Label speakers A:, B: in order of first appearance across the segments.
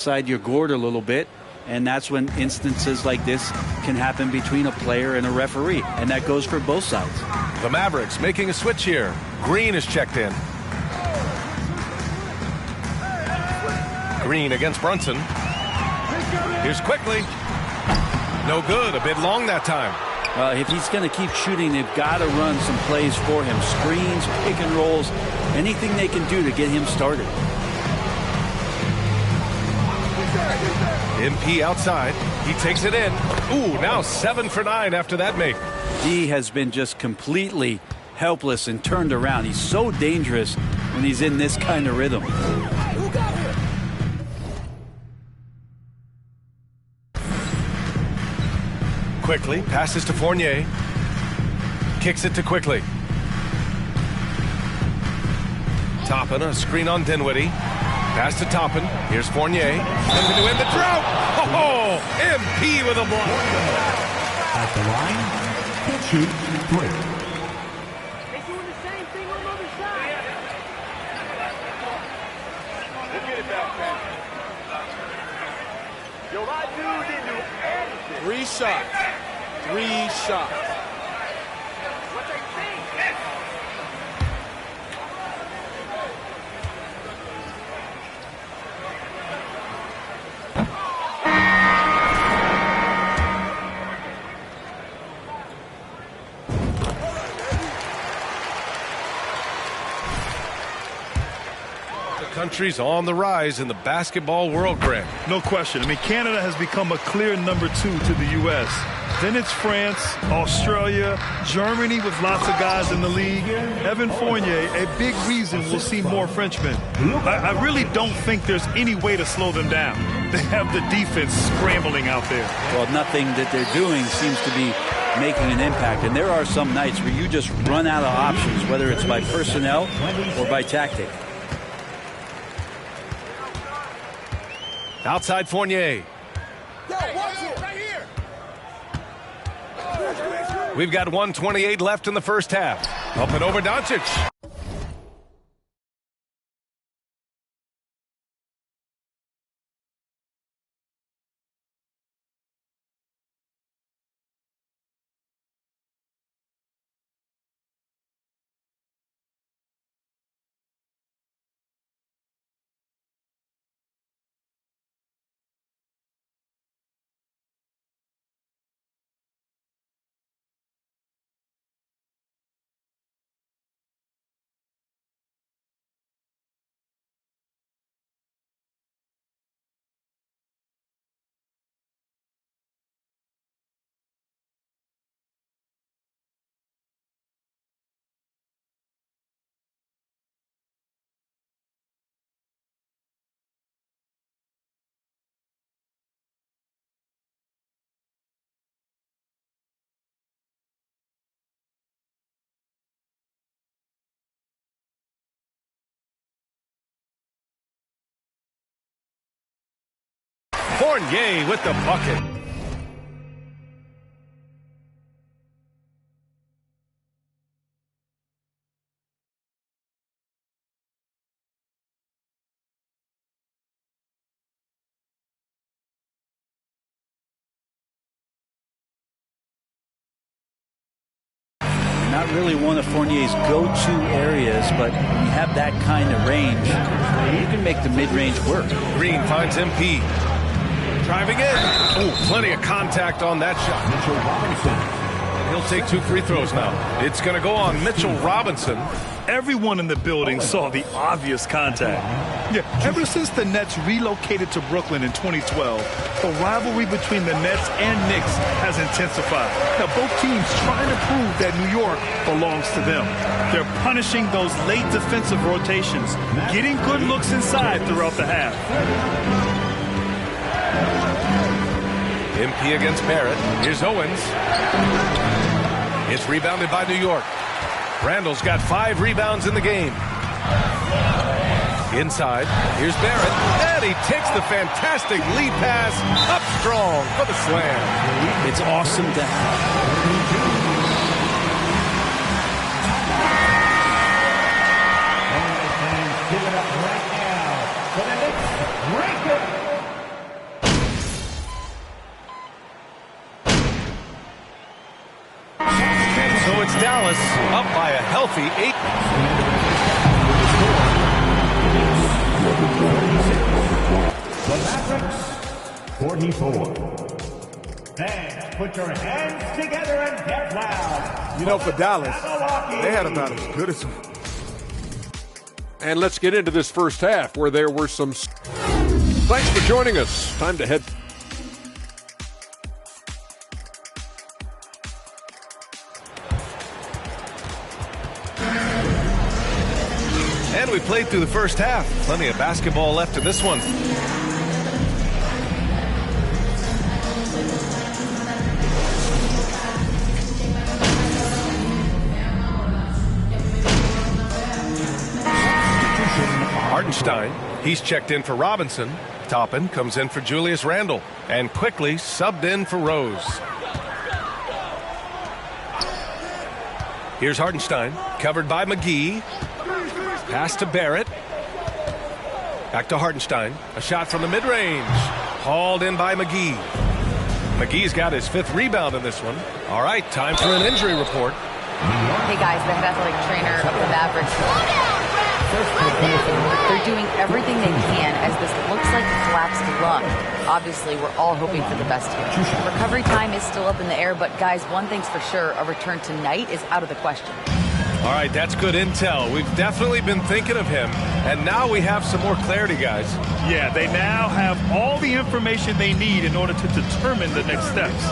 A: outside your gourd a little bit, and that's when instances like this can happen between a player and a referee, and that goes for both sides.
B: The Mavericks making a switch here. Green is checked in. Green against Brunson. Here's Quickly. No good. A bit long that time.
A: If he's going to keep shooting, they've got to run some plays for him. Screens, pick and rolls, anything they can do to get him started.
B: MP outside. He takes it in. Ooh, now 7 for 9 after that make.
A: D has been just completely helpless and turned around. He's so dangerous when he's in this kind of rhythm.
B: Quickly passes to Fournier. Kicks it to Quickly. Toppin, a screen on Dinwiddie. Pass to Toppin. Here's Fournier. Looking to end the drought. Oh, MP with a block.
C: At the line, he'll shoot 3.
D: They're doing the same thing on the other side. We'll get it back, man. Yo, my dude didn't do anything.
E: 3 shots. 3 shots.
D: What they think?
B: Countries on the rise in the basketball world, Greg.
F: No question. I mean, Canada has become a clear number 2 to the U.S. Then it's France, Australia, Germany with lots of guys in the league. Evan Fournier, a big reason we'll see more Frenchmen. I really don't think there's any way to slow them down. They have the defense scrambling out there.
A: Well, nothing that they're doing seems to be making an impact. And there are some nights where you just run out of options, whether it's by personnel or by tactic.
B: Outside Fournier. We've got 1:28 left in the first half. Up and over Doncic. Fournier with the bucket.
A: Not really one of Fournier's go-to areas, but when you have that kind of range, you can make the mid-range work.
B: Green finds MP. Driving in. Oh, plenty of contact on that shot.
C: Mitchell Robinson.
B: He'll take 2 free throws now. It's going to go on Mitchell Robinson.
F: Everyone in the building saw the obvious contact. Yeah, ever since the Nets relocated to Brooklyn in 2012, the rivalry between the Nets and Knicks has intensified. Now, both teams trying to prove that New York belongs to them. They're punishing those late defensive rotations, getting good looks inside throughout the half.
B: MP against Barrett. Here's Owens. It's rebounded by New York. Randall's got 5 rebounds in the game. Inside, here's Barrett, and he takes the fantastic lead pass up strong for the slam.
A: It's awesome to have.
C: Give it up right now for the Knicks. Break it.
B: It's Dallas up by a healthy
C: 8. The Mavericks, 44. Fans, put your hands together and get loud.
E: You know, for Dallas, they had about as good as...
G: And let's get into this first half where there were some... Thanks for joining us. Time to head...
B: And we played through the first half. Plenty of basketball left in this one. Hartenstein, he's checked in for Robinson. Toppin comes in for Julius Randle. And quickly subbed in for Rose. Here's Hartenstein, covered by McGee. Pass to Barrett. Back to Hartenstein. A shot from the mid-range. Hauled in by McGee. McGee's got his 5th rebound in this one. All right, time for an injury report.
H: Hey guys, the head athletic trainer of the Mavericks. They're doing everything they can as this looks like a collapsed lung. Obviously, we're all hoping for the best here. Recovery time is still up in the air, but guys, one thing's for sure, a return tonight is out of the question.
B: All right, that's good intel. We've definitely been thinking of him, and now we have some more clarity, guys.
F: Yeah, they now have all the information they need in order to determine the next steps.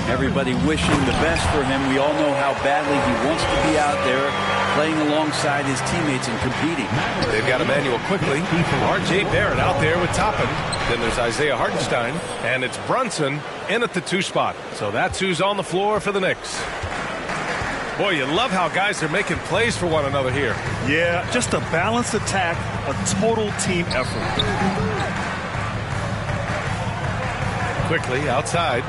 F: Everybody wishing the best for him. We all know how badly he wants to be out there playing alongside his teammates and competing.
B: They've got Emmanuel quickly. R.J. Barrett out there with Toppin. Then there's Isaiah Hartenstein, and it's Brunson in at the 2 spot. So that's who's on the floor for the Knicks. Boy, you love how guys are making plays for one another here.
F: Yeah, just a balanced attack, a total team effort.
B: Quickly outside.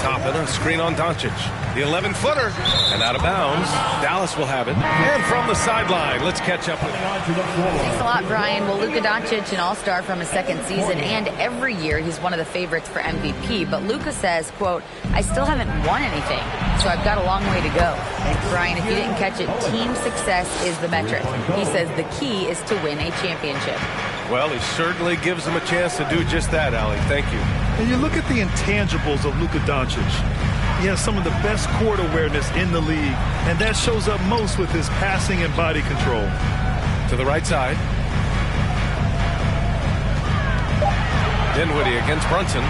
B: Toppin, a screen on Doncic. The 11-footer, and out of bounds. Dallas will have it. And from the sideline, let's catch up with him.
H: Thanks a lot, Brian. Well, Luka Doncic, an all-star from his 2nd season, and every year he's one of the favorites for MVP. But Luka says, quote, I still haven't won anything, so I've got a long way to go. Brian, if you didn't catch it, team success is the metric. He says the key is to win a championship.
B: Well, he certainly gives them a chance to do just that, Allie. Thank you.
F: And you look at the intangibles of Luka Doncic. He has some of the best court awareness in the league, and that shows up most with his passing and body control.
B: To the right side. Dinwiddie against Brunson.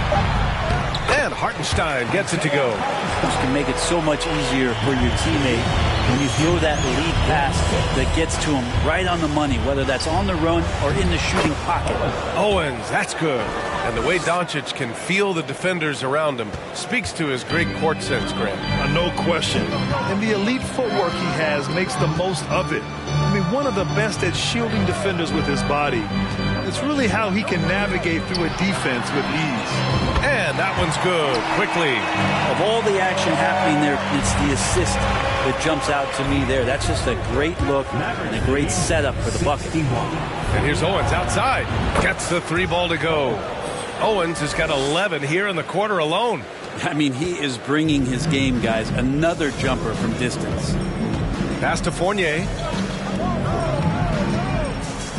B: And Hartenstein gets it to go.
A: This can make it so much easier for your teammate when you throw that lead pass that gets to him right on the money, whether that's on the run or in the shooting pocket.
B: Owens, that's good. And the way Doncic can feel the defenders around him speaks to his great court sense, Grant.
F: No question. And the elite footwork he has makes the most of it. I mean, one of the best at shielding defenders with his body. It's really how he can navigate through a defense with ease.
B: And that one's good, quickly.
A: Of all the action happening there, it's the assist that jumps out to me there. That's just a great look and a great setup for the bucket.
B: And here's Owens outside. Gets the 3 ball to go. Owens has got 11 here in the quarter alone.
A: I mean, he is bringing his game, guys. Another jumper from distance.
B: Pass to Fournier.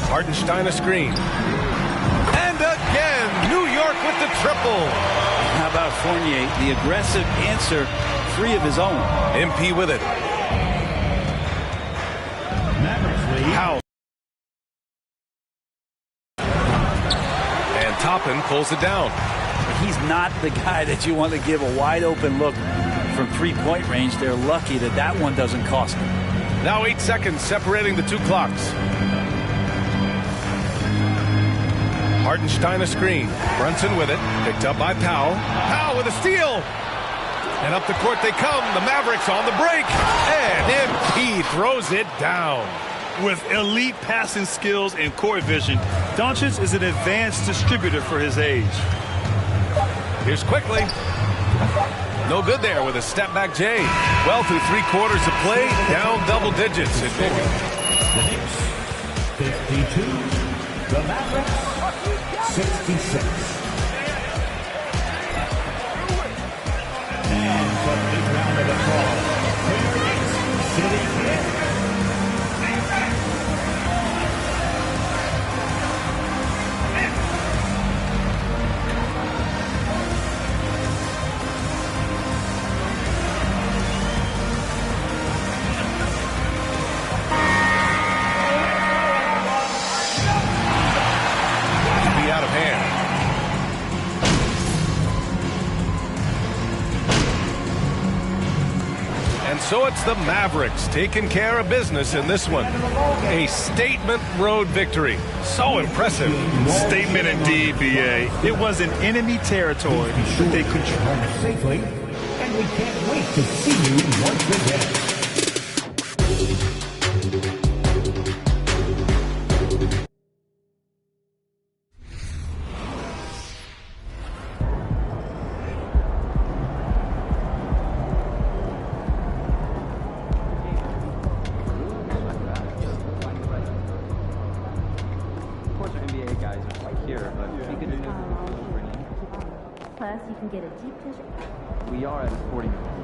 B: Hartenstein a screen. And again, New York with the triple.
A: How about Fournier? The aggressive answer, 3 of his own.
B: MP with it. How? And Toppin pulls it down.
A: He's not the guy that you want to give a wide open look from 3-point range. They're lucky that that one doesn't cost them.
B: Now 8 seconds separating the 2 clocks. Hartenstein a screen. Brunson with it. Picked up by Powell. Powell with a steal. And up the court they come. The Mavericks on the break. And MP throws it down.
F: With elite passing skills and court vision, Doncic is an advanced distributor for his age.
B: Here's quickly. No good there with a step back J. Well, through 3 quarters of play, down double digits.
C: The Knicks, 52. The Mavericks, 66. And from the ground of the ball,
B: So it's the Mavericks taking care of business in this one. A statement road victory. So impressive.
F: Statement indeed, BA. It was in enemy territory, but they controlled
C: safely, and we can't wait to see you once again.
I: Plus, you can get a deep dish.
J: We are at a sporting event.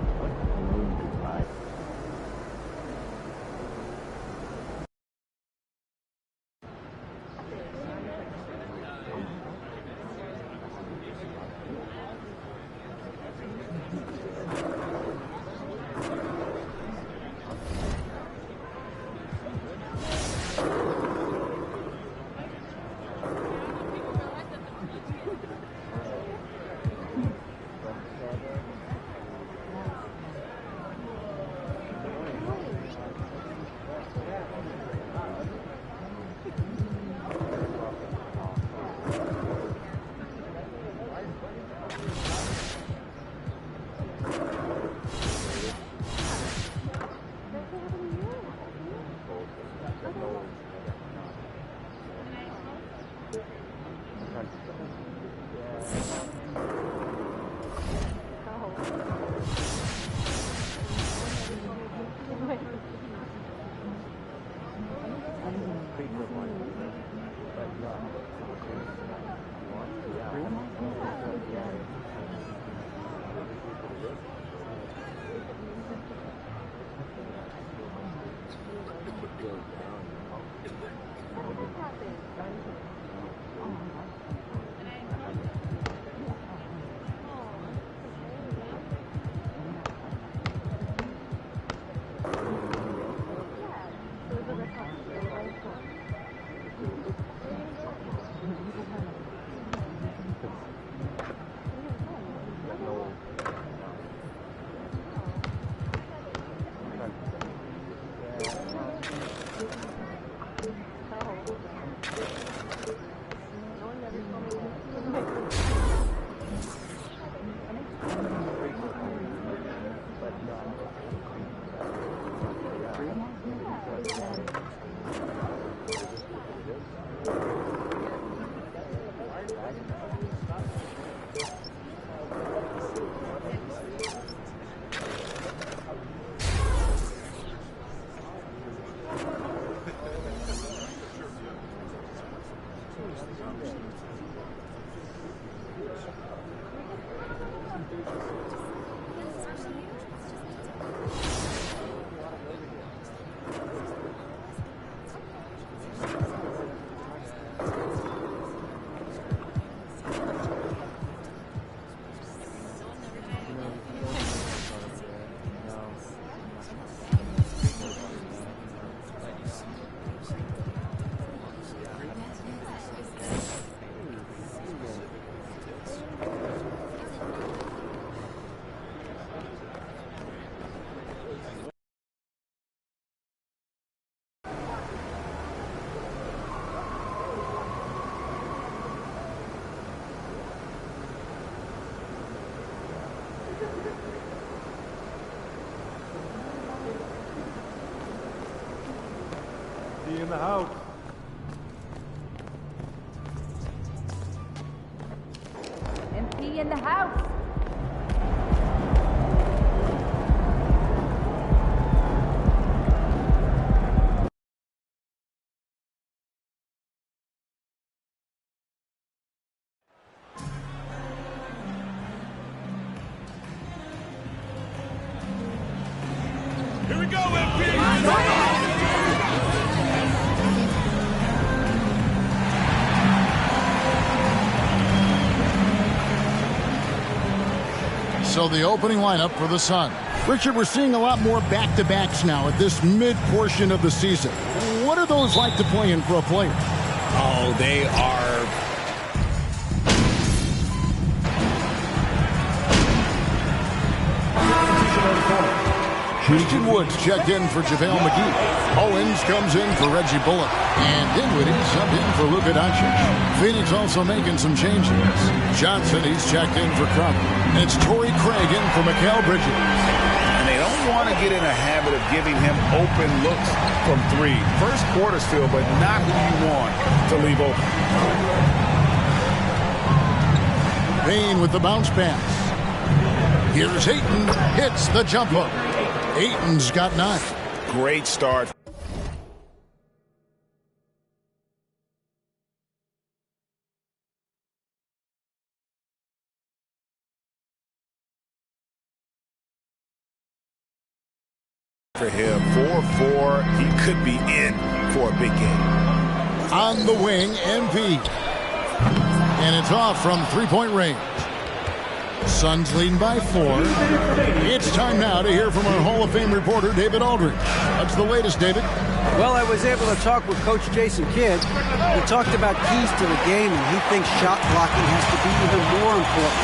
E: In the house.
I: MP in the house.
B: Here we go, MP!
K: So the opening lineup for the Sun. Richard, we're seeing a lot more back-to-backs now at this mid-portion of the season. What are those like to play in for a player?
L: Oh, they are...
K: Christian Woods checked in for JaVale McGee. Owens comes in for Reggie Bullock. And Dinwiddie subbed in for Luka Doncic. Phoenix also making some changes. Johnson, he's checked in for Crump. And it's Torrey Craig in for Mikal Bridges.
M: And they don't want to get in a habit of giving him open looks from three. First quarter still, but not who you want to leave open.
K: Payne with the bounce pass. Here's Ayton. Hits the jump hook. Ayton's got 9.
M: Great start. For him, 4-4, he could be in for a big game.
K: On the wing, MP. And it's off from three-point range. Suns leading by 4. It's time now to hear from our Hall of Fame reporter, David Aldridge. What's the latest, David?
N: Well, I was able to talk with Coach Jason Kidd. We talked about keys to the game, and he thinks shot blocking has to be even more important.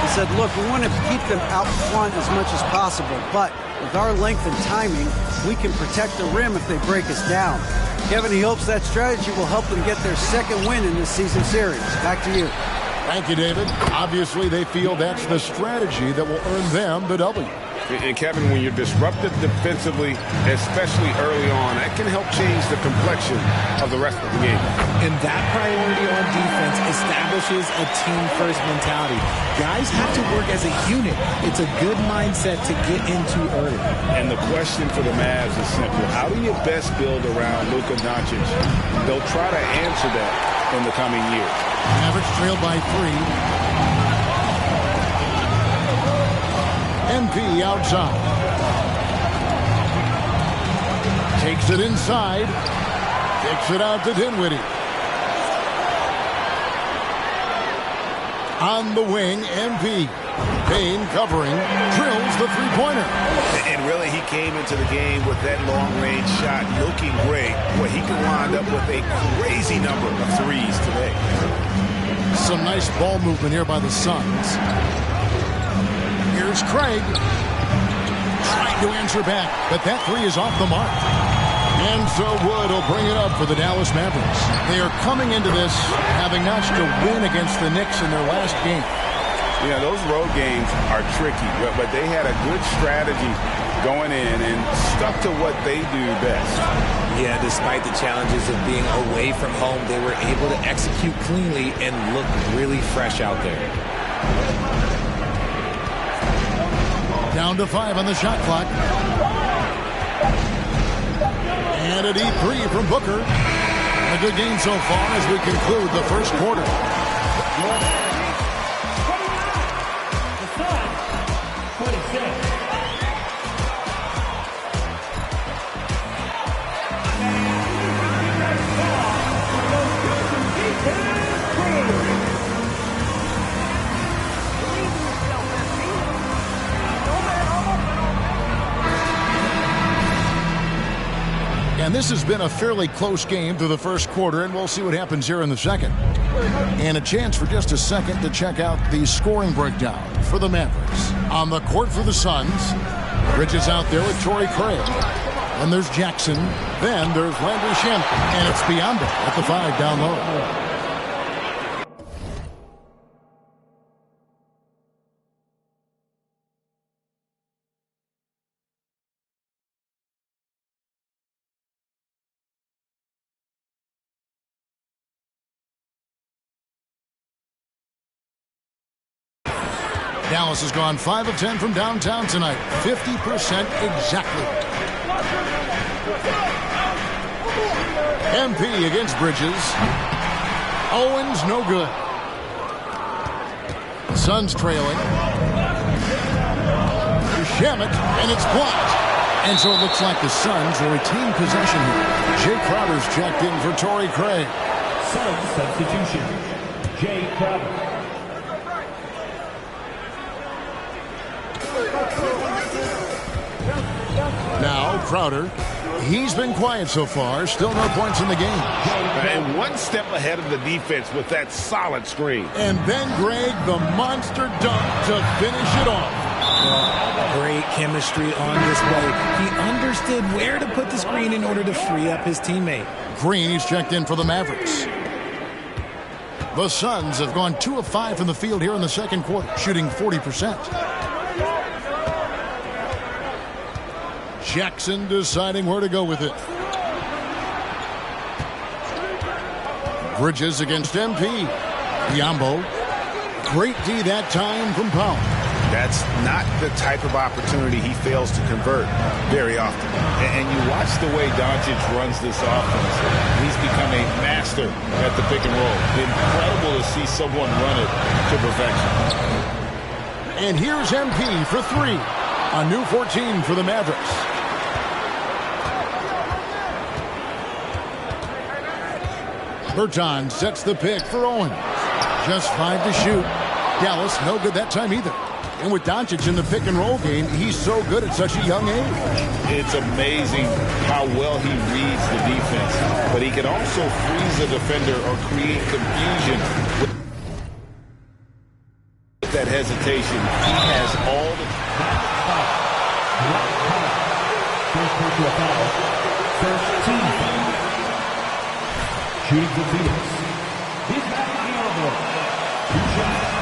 N: He said, look, we want to keep them out front as much as possible, but with our length and timing, we can protect the rim if they break us down. Kevin, he hopes that strategy will help them get their second win in this season series. Back to you.
K: Thank you, David. Obviously, they feel that's the strategy that will earn them the W.
M: And Kevin, when you're disruptive defensively, especially early on, that can help change the complexion of the rest of the game.
L: And that priority on defense establishes a team-first mentality. Guys have to work as a unit. It's a good mindset to get into early.
M: And the question for the Mavs is simple. How do you best build around Luka Doncic? They'll try to answer that in the coming years.
K: Mavericks trailed by 3. MP outside. Takes it inside. Kicks it out to Dinwiddie. On the wing, MP. Payne covering. Drills the three-pointer.
M: And really, he came into the game with that long-range shot looking great. Well, he can wind up with a crazy number of threes today.
K: Some nice ball movement here by the Suns. Here's Craig. Trying to answer back, but that three is off the mark. And so Wood will bring it up for the Dallas Mavericks. They are coming into this having notched a win against the Knicks in their last game.
M: Yeah, those road games are tricky, but they had a good strategy going in and stuck to what they do best.
L: Yeah, despite the challenges of being away from home, they were able to execute cleanly and look really fresh out there.
K: Down to 5 on the shot clock. And a deep 3 from Booker. A good game so far as we conclude the first quarter. And this has been a fairly close game through the first quarter, and we'll see what happens here in the second. And a chance for just a second to check out the scoring breakdown for the Mavericks. On the court for the Suns, Bridges out there with Torrey Craig. And there's Jackson. Then there's Landry Shamet. And it's Biyombo at the 5 down low. Dallas has gone 5 of 10 from downtown tonight. 50% exactly. MP against Bridges. Owens no good. Suns trailing. Shamet, and it's blocked. And so it looks like the Suns will retain possession here. Jay Crowder's checked in for Torrey Craig.
C: Suns substitution. Jay Crowder.
K: Now, Crowder, he's been quiet so far. Still no points in the game.
M: And one step ahead of the defense with that solid screen.
K: And then Greg, the monster dunk to finish it off.
L: Well, great chemistry on display. He understood where to put the screen in order to free up his teammate.
K: Green, he's checked in for the Mavericks. The Suns have gone 2 of 5 from the field here in the second quarter, shooting 40%. Jackson deciding where to go with it. Bridges against MP. Biombo. Great D that time from Powell.
M: That's not the type of opportunity he fails to convert very often. And you watch the way Doncic runs this offense. He's become a master at the pick and roll. Incredible to see someone run it to perfection.
K: And here's MP for 3. A new 14 for the Mavericks. Berton sets the pick for Owens. Just 5 to shoot. Dallas no good that time either. And with Doncic in the pick and roll game, he's so good at such a young age.
M: It's amazing how well he reads the defense. But he can also freeze a defender or create confusion with that hesitation. He has all the...
C: First personal foul. First team foul. Shooting for Phoenix. He's back in the elbow. 2 shots.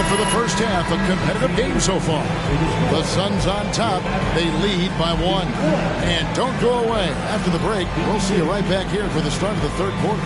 K: For the first half, a competitive game so far. The Suns on top. They lead by 1. And don't go away. After the break, we'll see you right back here for the start of the third quarter.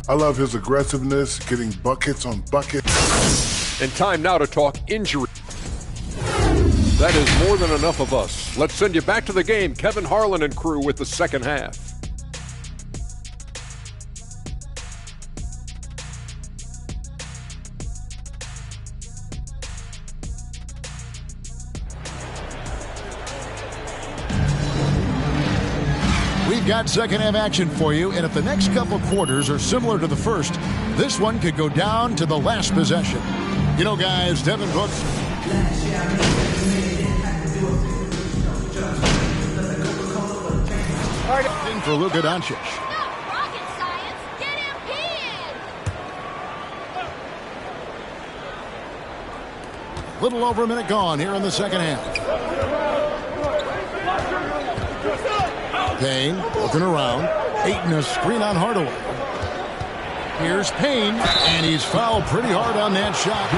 E: I love his aggressiveness, getting buckets on buckets.
G: And time now to talk injury. That is more than enough of us. Let's send you back to the game. Kevin Harlan and crew with the second half.
K: We've got second half action for you, and if the next couple quarters are similar to the first, this one could go down to the last possession. You know, guys, Devin Booker. In for Luka Doncic. Little over a minute gone here in the second half. Payne looking around. Ayton a screen on Hardaway. Here's Payne, and he's fouled pretty hard on that shot.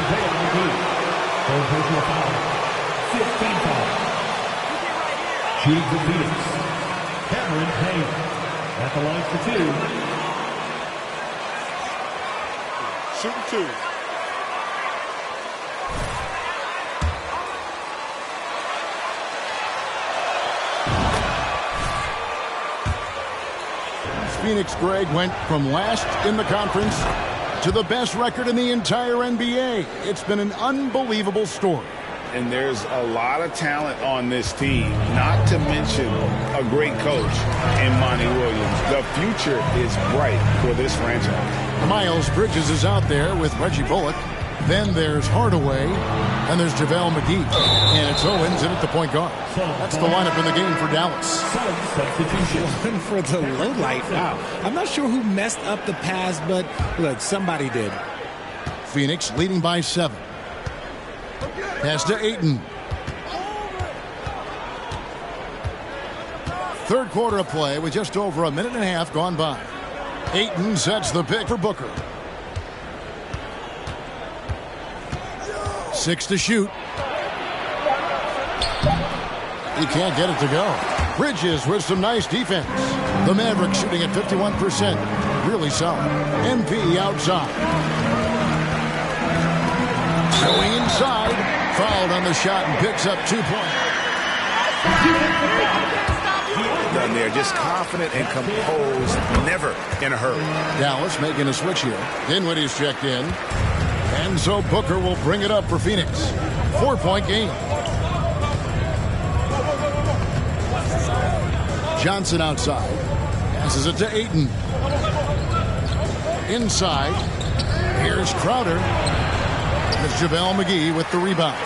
C: Shooting for Phoenix. Cameron Payne at the line for 2.
E: Shooting 2.
K: Phoenix, Greg, went from last in the conference to the best record in the entire NBA. It's been an unbelievable story.
M: And there's a lot of talent on this team, not to mention a great coach in Monty Williams. The future is bright for this franchise.
K: Miles Bridges is out there with Reggie Bullock. Then there's Hardaway, and there's JaVale McGee. And it's Owens in at the point guard. That's the lineup in the game for Dallas.
L: One for the low light. Wow. I'm not sure who messed up the pass, but look, somebody did.
K: Phoenix leading by 7. Pass to Ayton. Third quarter of play with just over a minute and a half gone by. Ayton sets the pick for Booker. 6 to shoot. He can't get it to go. Bridges with some nice defense. The Mavericks shooting at 51%. Really solid. MP outside. Going inside. Fouled on the shot and picks up 2 points.
M: Done there, just confident and composed, never in a hurry.
K: Dallas making a switch here. Dinwiddie's checked in. And so Booker will bring it up for Phoenix. 4-point game. Johnson outside. Passes it to Ayton. Inside. Here's Crowder. It's JaVale McGee with the rebound.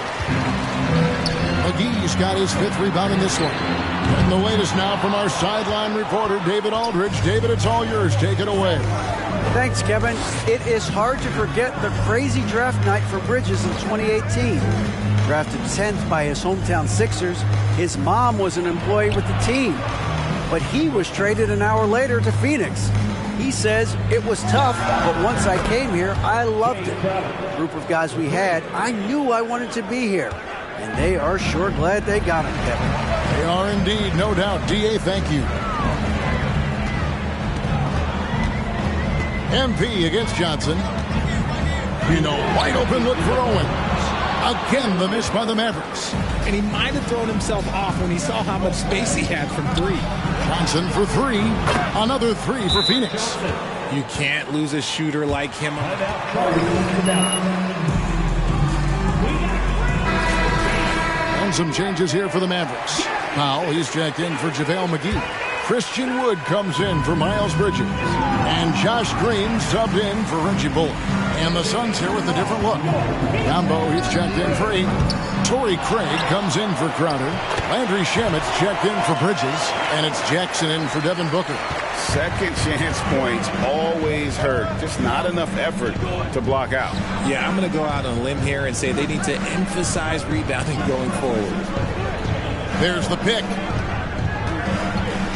K: McGee's got his 5th rebound in this one. And the latest now from our sideline reporter, David Aldridge. David, it's all yours. Take it away.
N: Thanks, Kevin. It is hard to forget the crazy draft night for Bridges in 2018. Drafted 10th by his hometown Sixers, his mom was an employee with the team. But he was traded an hour later to Phoenix. He says, it was tough, but once I came here, I loved it. The group of guys we had, I knew I wanted to be here. And they are sure glad they got him, Kevin.
K: They are indeed, no doubt. D.A., thank you. MP against Johnson. You know, wide open look for Owens. Again, the miss by the Mavericks.
L: And he might have thrown himself off when he saw how much space he had from 3.
K: Johnson for 3. Another 3 for Phoenix.
L: You can't lose a shooter like him.
K: And some changes here for the Mavericks. Powell, he's checked in for JaVale McGee. Christian Wood comes in for Miles Bridges. And Josh Green subbed in for Reggie Bullock. And the Suns here with a different look. Gambo, he's checked in for 8. Torrey Craig comes in for Crowder. Landry Shamet's checked in for Bridges. And it's Jackson in for Devin Booker.
M: Second chance points always hurt. Just not enough effort to block out.
L: Yeah, I'm going to go out on a limb here and say they need to emphasize rebounding going forward.
K: There's the pick.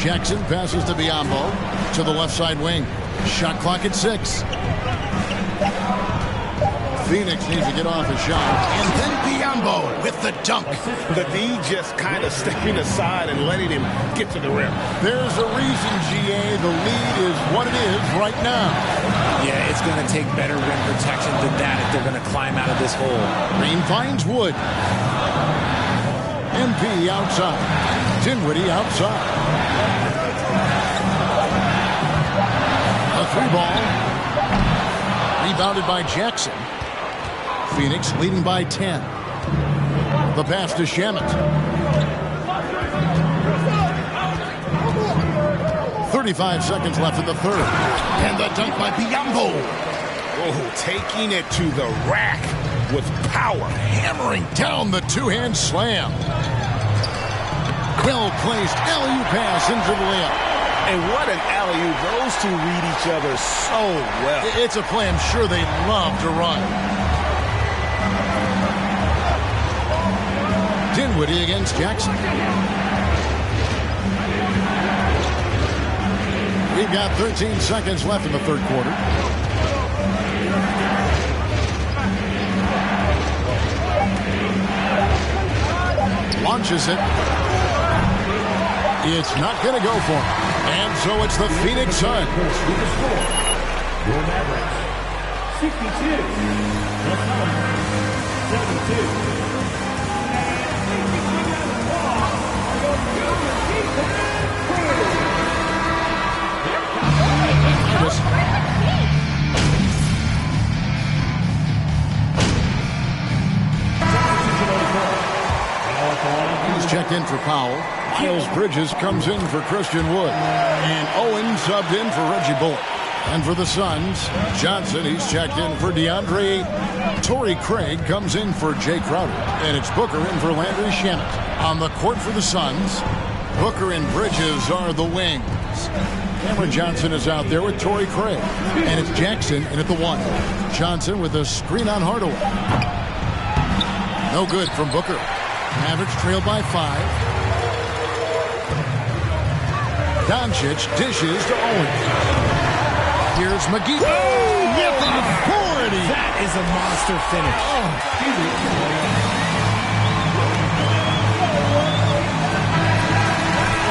K: Jackson passes to Biyombo to the left side wing. Shot clock at 6. Phoenix needs to get off a shot. And then Biyombo with the dunk.
M: The D just kind of stepping aside and letting him get to the rim.
K: There's a reason, GA. The lead is what it is right now.
L: Yeah, it's going to take better rim protection than that if they're going to climb out of this hole.
K: Green finds Wood. MP outside. Dinwiddie outside. A 3-ball. Rebounded by Jackson. Phoenix leading by 10. The pass to Shamet. 35 seconds left in the third. And the dunk by Biyombo.
M: Oh, taking it to the rack with power.
K: Hammering down the two-hand slam. Well-placed alley-oop pass into the layup.
M: And what an alley-oop. Those two read each other so well.
K: It's a play I'm sure they love to run. Dinwiddie against Jackson. We've got 13 seconds left in the third quarter. Launches it. It's not going to go for him. And so it's the Phoenix Suns.
C: Your Mavericks, 62. The Suns, 72.
K: He's checked in for Powell. Miles Bridges comes in for Christian Wood. And Owen subbed in for Reggie Bullock. And for the Suns, Johnson, he's checked in for DeAndre. Torrey Craig comes in for Jay Crowder. And it's Booker in for Landry Shamet. On the court for the Suns, Booker and Bridges are the wings. Cameron Johnson is out there with Torrey Craig. And it's Jackson in at the 1. Johnson with a screen on Hardaway. No good from Booker. Mavericks trail by 5. Doncic dishes to Owens. Here's McGee. Oh, with authority.
L: That is a monster finish.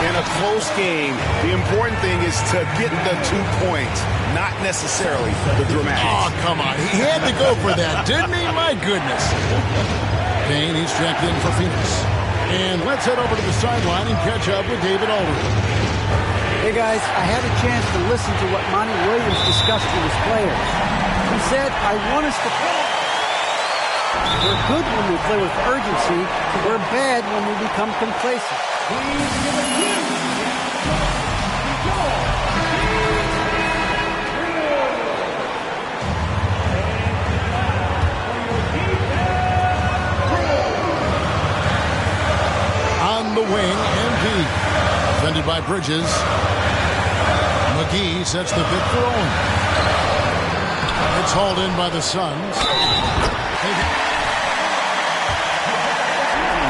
M: In a close game, the important thing is to get the 2 points, not necessarily the dramatics.
K: Oh, come on. He had to go for that, didn't he? My goodness. Payne, he's checked in for Phoenix. And let's head over to the sideline and catch up with David Aldridge.
N: Hey, guys, I had a chance to listen to what Monty Williams discussed with his players. He said, I want us to play. We're good when we play with urgency. We're bad when we become complacent.
K: On the wing, MP. Defended by Bridges. McGee sets the pick for Owen. It's hauled in by the Suns.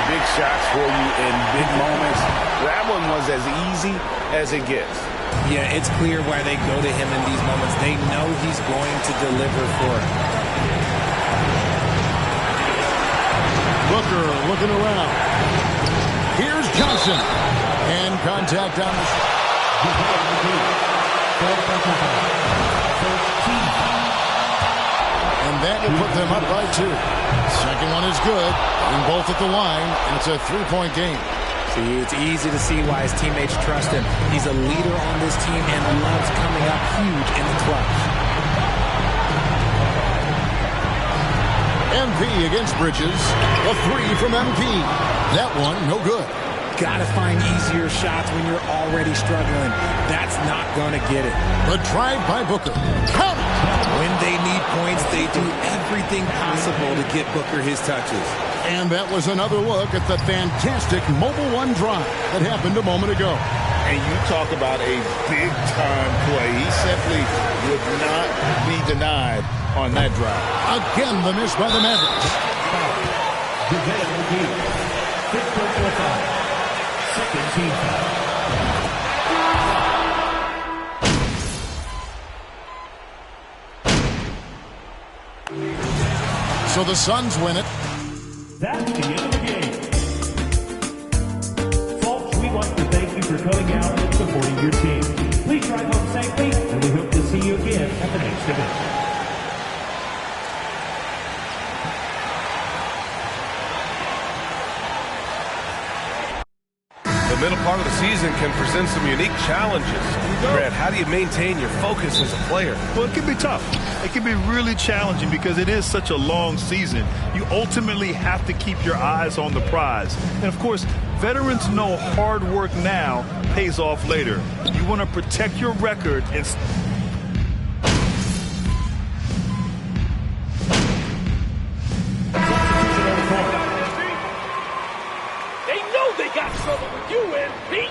M: Big shots for you in big moments. That one was as easy as it gets.
L: Yeah, it's clear why they go to him in these moments. They know he's going to deliver for it.
K: Booker looking around. Here's Johnson. And contact on the... And that will put them up by 2. Second one is good. And both at the line. And it's a 3-point game.
L: See, it's easy to see why his teammates trust him. He's a leader on this team and loves coming up huge in the clutch.
K: MP against Bridges. A 3 from MP. That one, no good.
L: Gotta find easier shots when you're already struggling. That's not gonna get it.
K: The drive by Booker. Count it!
L: When they need points, they do everything possible to get Booker his touches.
K: And that was another look at the fantastic Mobile One drive that happened a moment ago.
M: And you talk about a big-time play. He simply would not be denied on that drive.
K: Again, the miss by the Mavericks.
C: Second team foul.
K: So the Suns win it.
C: That's the end of the game. Folks, we'd like to thank you for coming out and supporting your team. Please drive home safely, and we hope to see you again at the next event.
B: The middle part of the season can present some unique challenges. Brad, how do you maintain your focus as a player?
F: Well, it can be tough. It can be really challenging because it is such a long season. You ultimately have to keep your eyes on the prize. And, of course, veterans know hard work now pays off later. You want to protect your record and...
D: They know they got trouble with you, MP.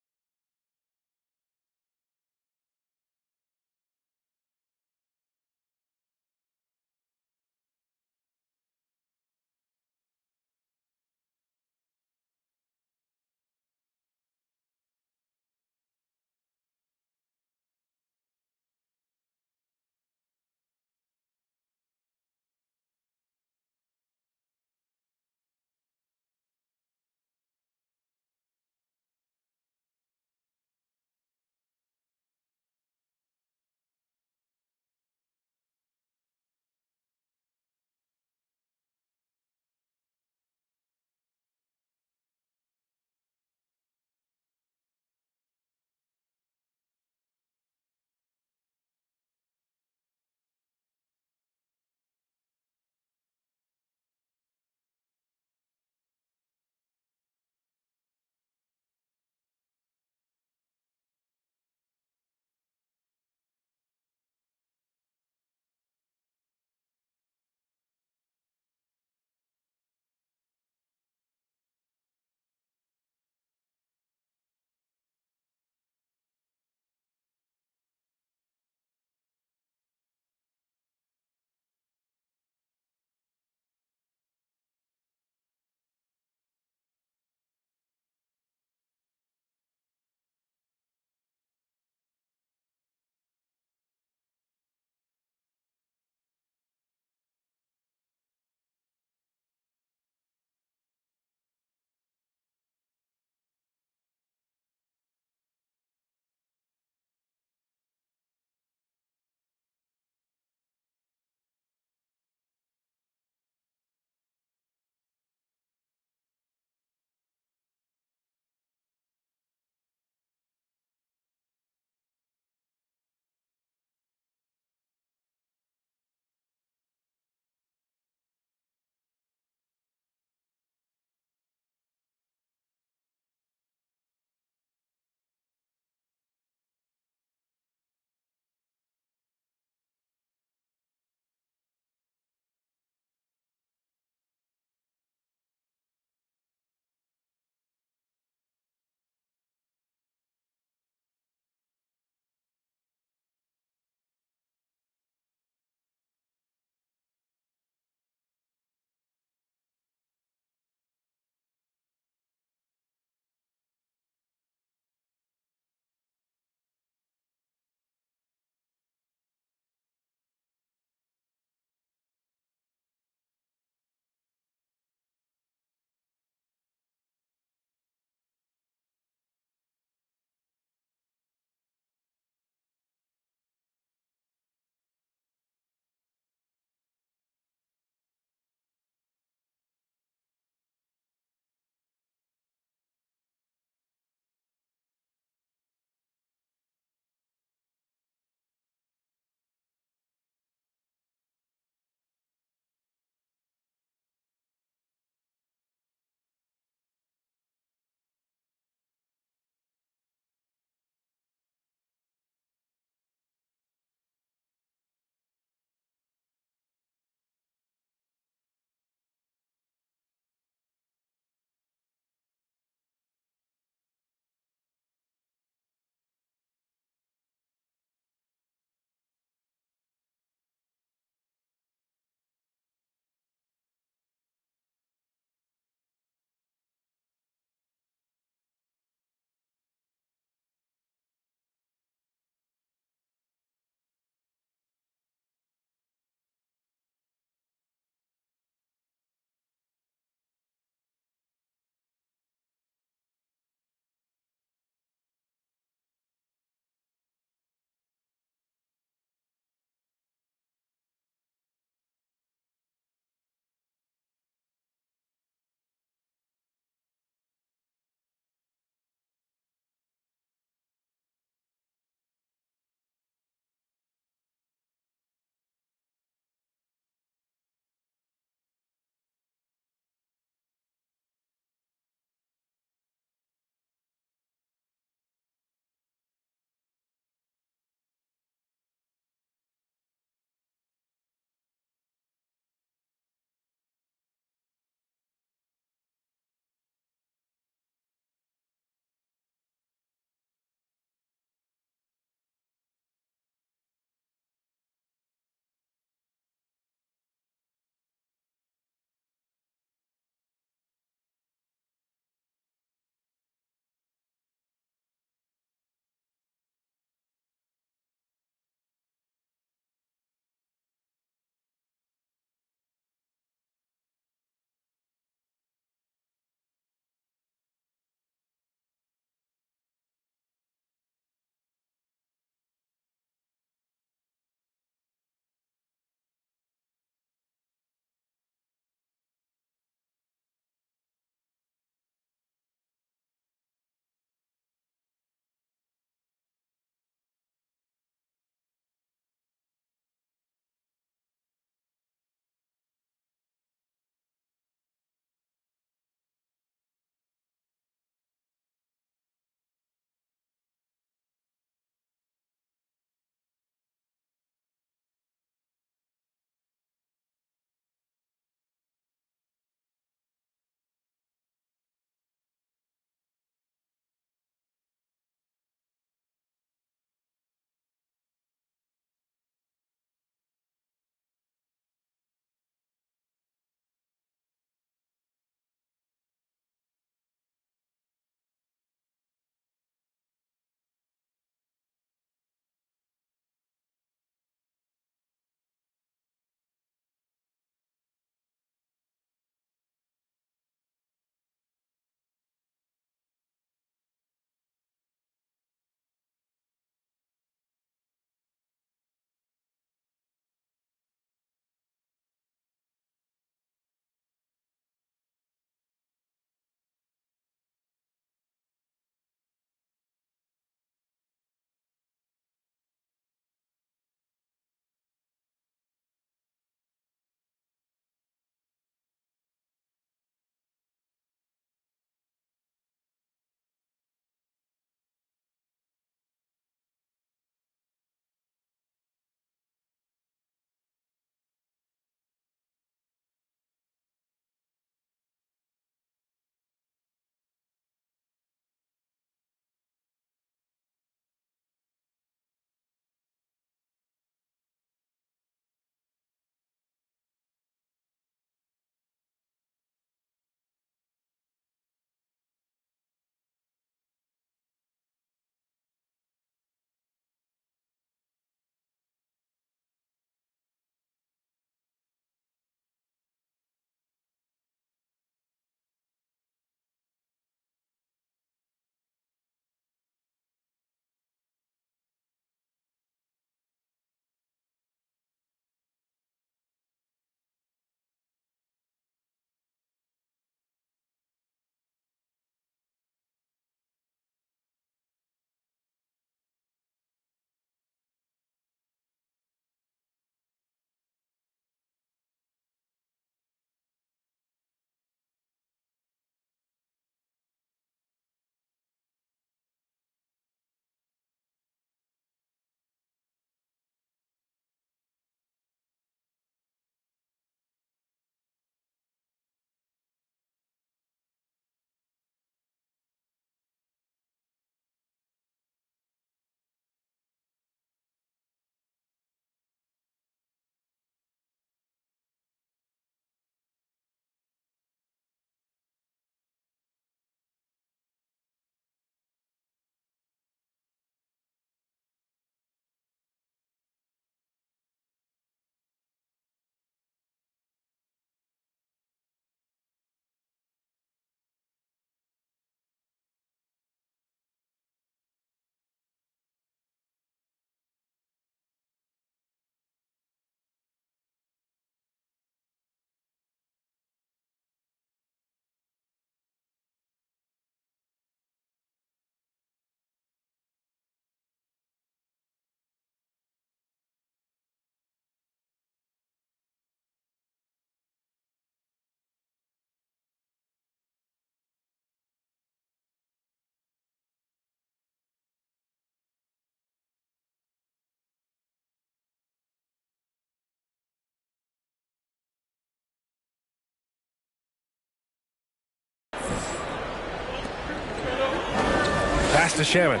B: to Shamit.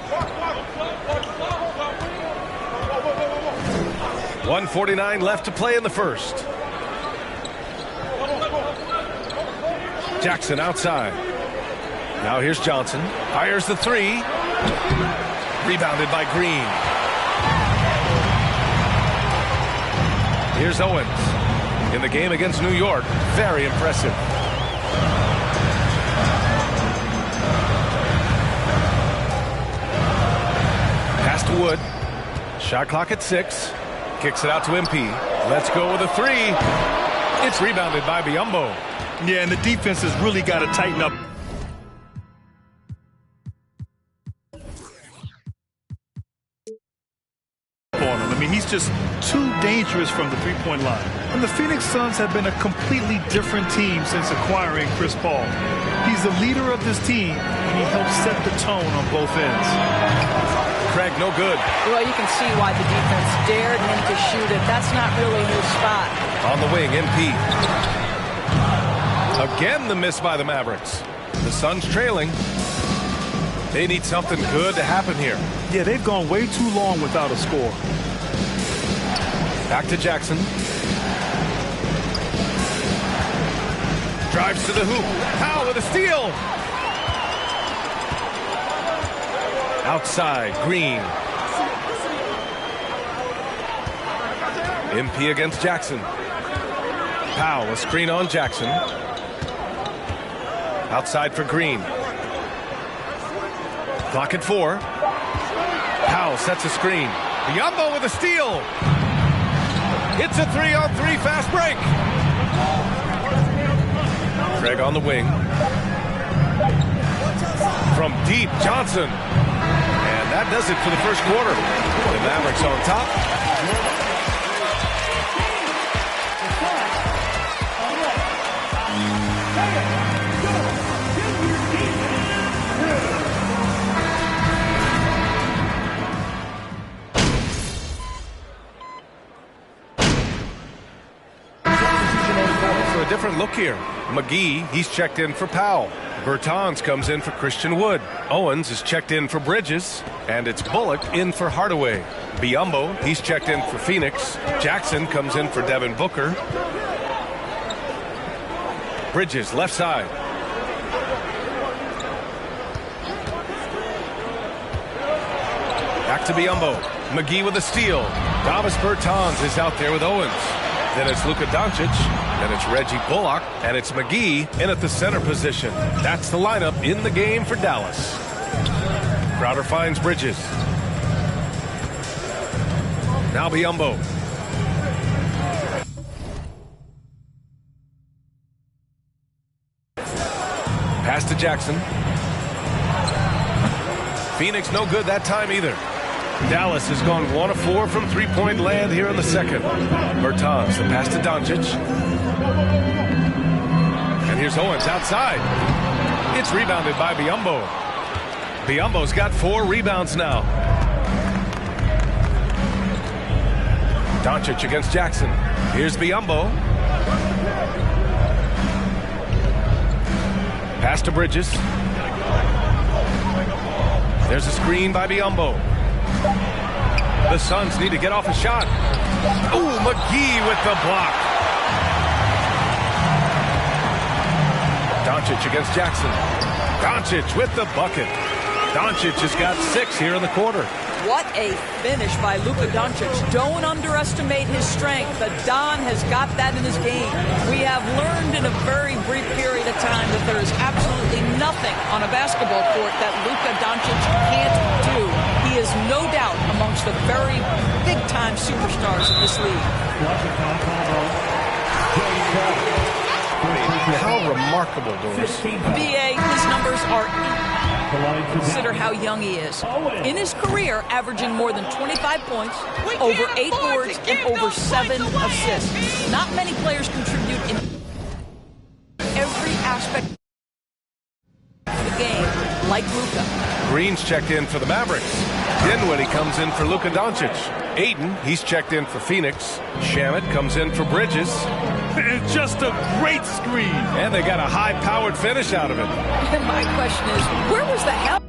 B: 1:49 left to play in the first. Jackson outside. Now here's Johnson. Fires the three. Rebounded by Green. Here's Owens. In the game against New York, very impressive. Pass to Wood. Shot clock at 6. Kicks it out to MP. Let's go with a three. It's rebounded by Biyombo.
F: Yeah, and the defense has really got to tighten up. I mean, he's just too dangerous from the three-point line. And the Phoenix Suns have been a completely different team since acquiring Chris Paul. He's the leader of this team, and he helps set the tone on both ends.
B: Craig, no good.
O: Well, you can see why the defense dared him to shoot it. That's not really his spot.
B: On the wing, MP. Again, the miss by the Mavericks. The Suns trailing. They need something good to happen here.
F: Yeah, they've gone way too long without a score.
B: Back to Jackson. Drives to the hoop. Powell with a steal. Outside, Green. MP against Jackson. Powell, a screen on Jackson. Outside for Green. Clock at 4. Powell sets a screen. Biyombo with a steal. It's a 3-on-3 fast break. Craig on the wing. From deep, Johnson. And that does it for the first quarter. The Mavericks on top. For a different look here. McGee, he's checked in for Powell. Bertans comes in for Christian Wood. Owens is checked in for Bridges. And it's Bullock in for Hardaway. Biyombo, he's checked in for Phoenix. Jackson comes in for Devin Booker. Bridges, left side. Back to Biyombo. McGee with a steal. Davis Bertans is out there with Owens. Then it's Luka Doncic. Then it's Reggie Bullock. And it's McGee in at the center position. That's the lineup in the game for Dallas. Crowder finds Bridges. Now Biyombo. Pass to Jackson. Phoenix no good that time either. Dallas has gone 1 of 4 from three-point land here in the second. Bertans, the pass to Doncic. And here's Owens outside. It's rebounded by Biyombo. Biyombo's got 4 rebounds now. Doncic against Jackson. Here's Biyombo. Pass to Bridges. There's a screen by Biyombo. The Suns need to get off a shot. Ooh, McGee with the block. Doncic against Jackson. Doncic with the bucket. Doncic has got 6 here in the quarter.
O: What a finish by Luka Doncic. Don't underestimate his strength. The Don has got that in his game. We have learned in a very brief period of time that there is absolutely nothing on a basketball court that Luka Doncic can't do. He is no doubt amongst the very big-time superstars of this league.
B: How remarkable, Doris.
O: BA, his numbers are... Consider how young he is. In his career, averaging more than 25 points, over 8 boards, and over 7 assists. Not many players contribute in every aspect of the game like Luka.
B: Green's checked in for the Mavericks. Dinwiddie comes in for Luka Doncic. Aiden, he's checked in for Phoenix. Shamit comes in for Bridges.
F: It's just a great screen.
B: And they got a high-powered finish out of it.
O: And my question is, where was the hell?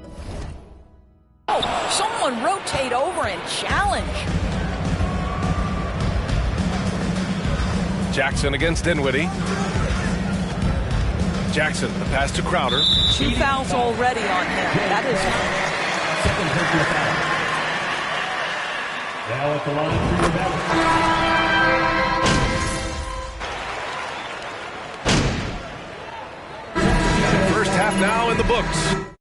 O: rotate over and challenge.
B: Jackson against Dinwiddie. Jackson, the pass to Crowder.
O: 2 fouls already on him. That is
C: Second personal foul. Now at the line for your
B: First half now in the books.